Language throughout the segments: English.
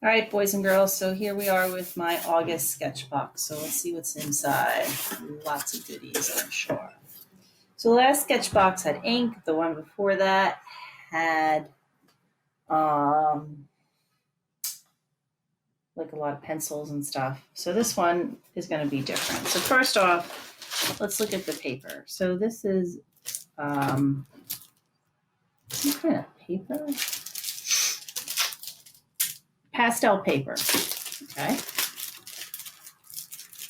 All right, boys and girls, so here we are with my August sketch box. So let's see what's inside. Lots of goodies, I'm sure. So the last sketch box had ink. The one before that had like a lot of pencils and stuff. So this one is going to be different. So first off, let's look at the paper. So this is some kind of paper. Pastel paper, okay?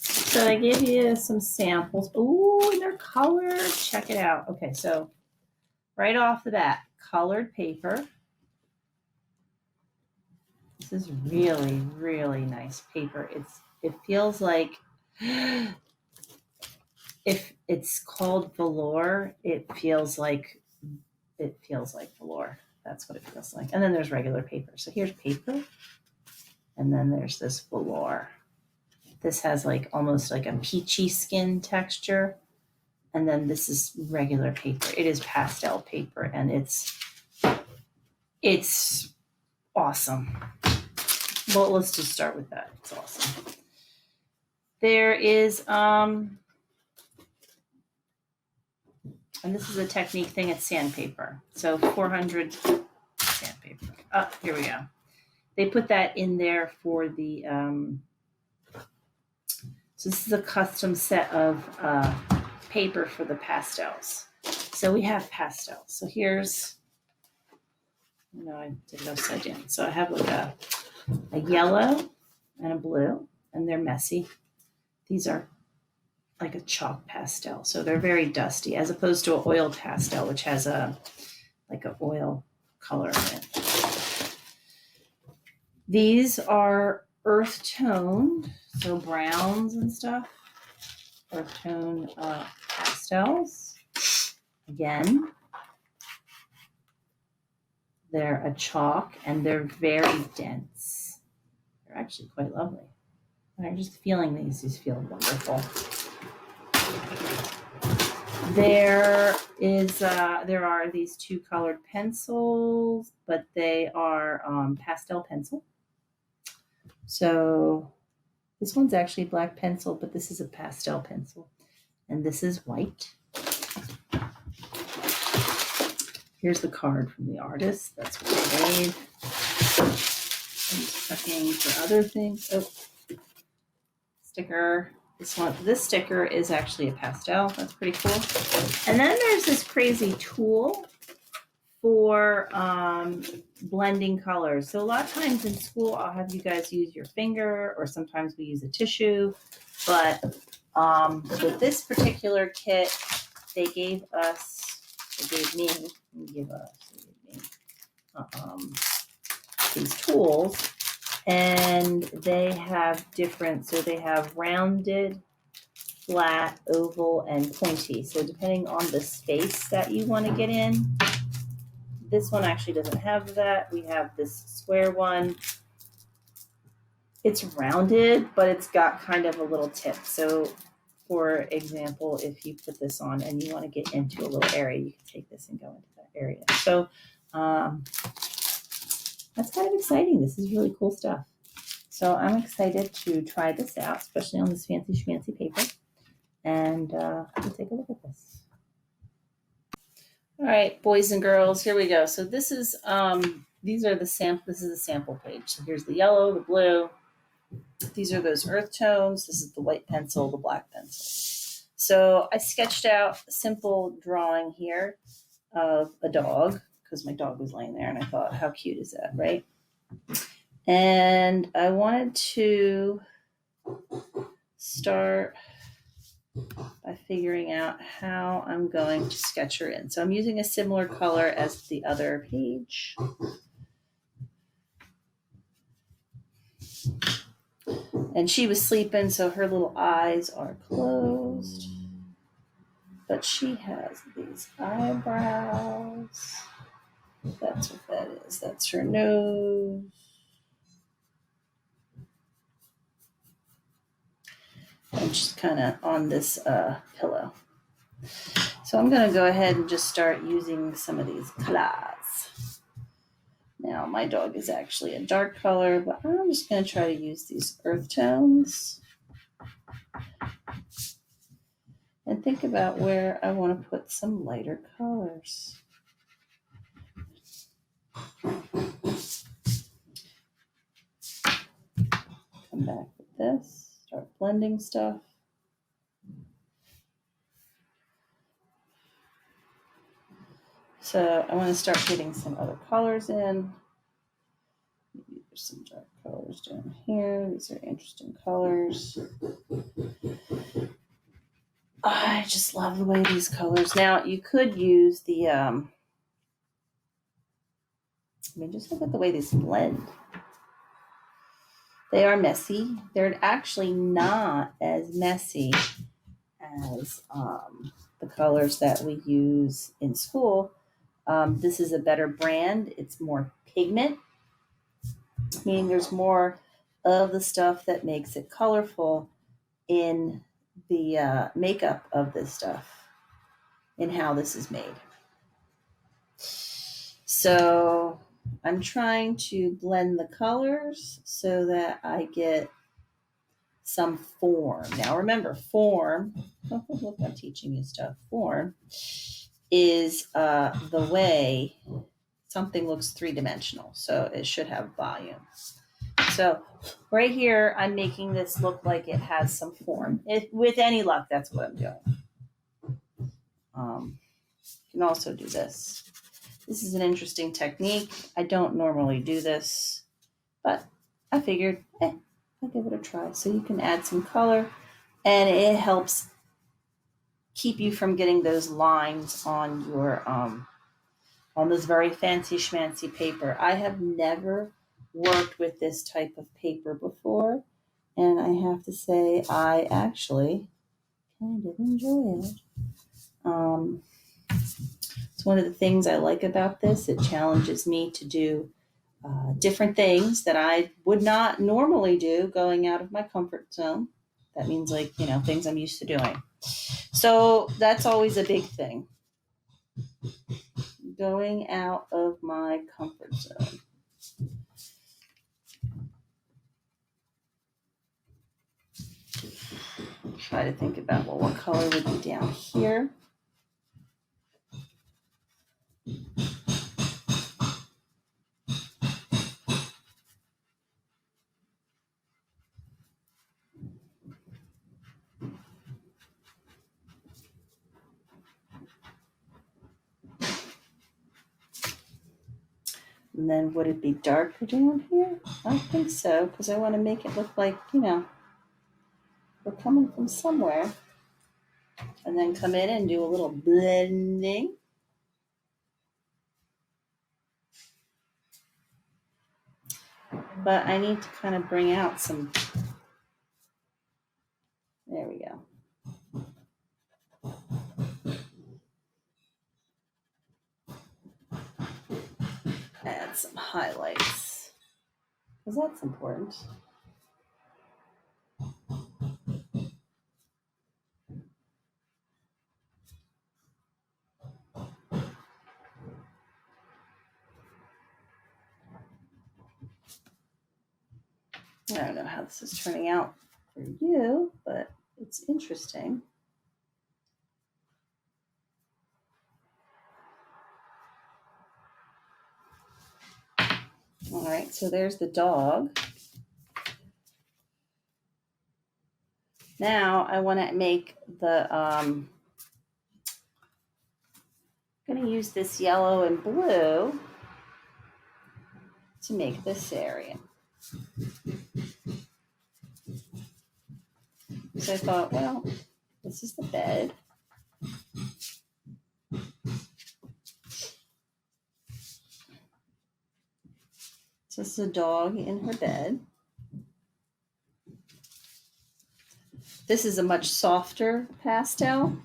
So they give you some samples. Ooh, and they're colored. Check it out. Okay, so right off the bat, colored paper. This is really, really nice paper. It feels like if it's called velour, it feels like velour. That's what it feels like. And then there's regular paper. So here's paper, and then there's this velour. This has like almost like a peachy skin texture. And then this is regular paper. It is pastel paper, and it's awesome. Well, let's just start with that. It's awesome. There is, and this is a Technique thing, it's sandpaper. So 400 sandpaper. Oh, here we go. They put that in there for the, so this is a custom set of paper for the pastels. So we have pastels. So here's, I did it upside down. So I have like a yellow and a blue, and they're messy. These are like a chalk pastel. So they're very dusty, as opposed to an oil pastel, which has like an oil color in it. These are earth tone, so browns and stuff. Earth tone pastels. Again, they're a chalk, and they're very dense. They're actually quite lovely. I'm just feeling these feel wonderful. There are these two colored pencils, but they are pastel pencil. So this one's actually black pencil, but this is a pastel pencil, and this is white. Here's the card from the artist. That's what they made. I'm just checking for other things. Oh, sticker. This sticker is actually a pastel. That's pretty cool. And then there's this crazy tool for blending colors. So a lot of times in school, I'll have you guys use your finger, or sometimes we use a tissue. But with this particular kit, they gave me these tools. And they have different, so they have rounded, flat, oval, and pointy. So depending on the space that you want to get in, this one actually doesn't have that. We have this square one. It's rounded, but it's got kind of a little tip. So for example, if you put this on and you want to get into a little area, you can take this and go into that area. So that's kind of exciting. This is really cool stuff. So I'm excited to try this out, especially on this fancy schmancy paper. And we'll take a look at this. All right, boys and girls, here we go. So this is these are the sample. This is a sample page. So here's the yellow, the blue. These are those earth tones. This is the white pencil, the black pencil. So I sketched out a simple drawing here of a dog, because my dog was laying there, and I thought, how cute is that, right? And I wanted to start by figuring out how I'm going to sketch her in. So I'm using a similar color as the other page. And she was sleeping, so her little eyes are closed. But she has these eyebrows. That's what that is. That's her nose. And she's kind of on this pillow. So I'm going to go ahead and just start using some of these colors. Now my dog is actually a dark color, but I'm just going to try to use these earth tones and think about where I want to put some lighter colors. Come back with this, start blending stuff. So I want to start getting some other colors in. Maybe there's some dark colors down here. These are interesting colors. I just love the way these colors. Now you could use the, just look at the way these blend. They are messy. They're actually not as messy as the colors that we use in school. This is a better brand. It's more pigment, meaning there's more of the stuff that makes it colorful in the makeup of this stuff and how this is made. So I'm trying to blend the colors so that I get some form. Now remember, form, look, I'm teaching you stuff. Form is the way something looks three-dimensional. So it should have volume. So right here, I'm making this look like it has some form. With any luck, that's what I'm doing. You can also do this. This is an interesting technique. I don't normally do this, but I figured, I'll give it a try. So you can add some color, and it helps keep you from getting those lines on your on this very fancy schmancy paper. I have never worked with this type of paper before, and I have to say I actually kind of enjoy it. It's one of the things I like about this. It challenges me to do different things that I would not normally do, going out of my comfort zone. That means things I'm used to doing. So that's always a big thing. Going out of my comfort zone. Try to think about, what color would be down here. And then would it be darker down here? I think so, because I want to make it look like, we're coming from somewhere. And then come in and do a little blending. But I need to kind of bring out some, there we go. Add some highlights, because that's important. I don't know how this is turning out for you, but it's interesting. All right, so there's the dog. Now I want to make the, I'm going to use this yellow and blue to make this area. So I thought, well, this is the bed. So this is a dog in her bed. This is a much softer pastel.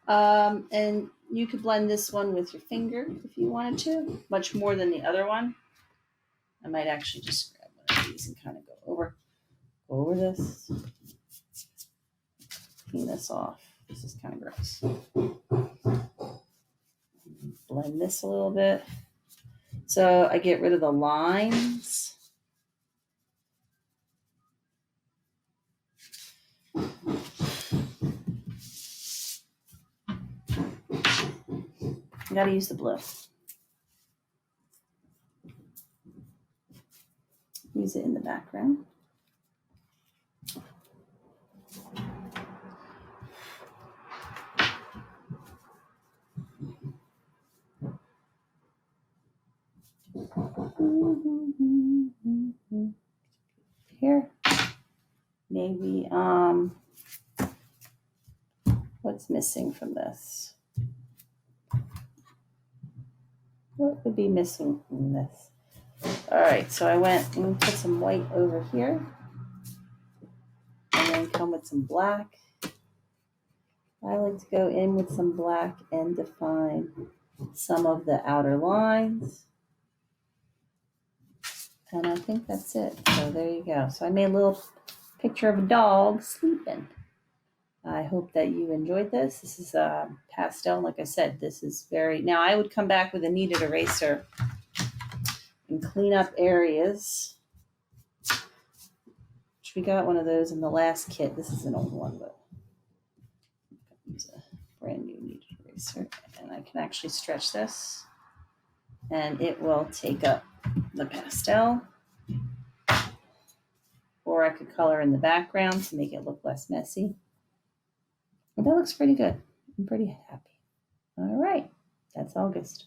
And you could blend this one with your finger if you wanted to, much more than the other one. I might actually just grab one of these and kind of go over this. Clean this off. This is kind of gross. Blend this a little bit. So I get rid of the lines. I gotta use the blue. Use it in the background. Here. Maybe, what's missing from this? What would be missing from this? All right, so I went and put some white over here and then come with some black. I like to go in with some black and define some of the outer lines. And I think that's it. So there you go. So I made a little picture of a dog sleeping. I hope that you enjoyed this. This is a pastel. Like I said, this is very... Now I would come back with a kneaded eraser and clean up areas. We got one of those in the last kit. This is an old one, but use a brand new kneaded eraser. And I can actually stretch this and it will take up the pastel. Or I could color in the background to make it look less messy. But that looks pretty good. I'm pretty happy. All right, that's August.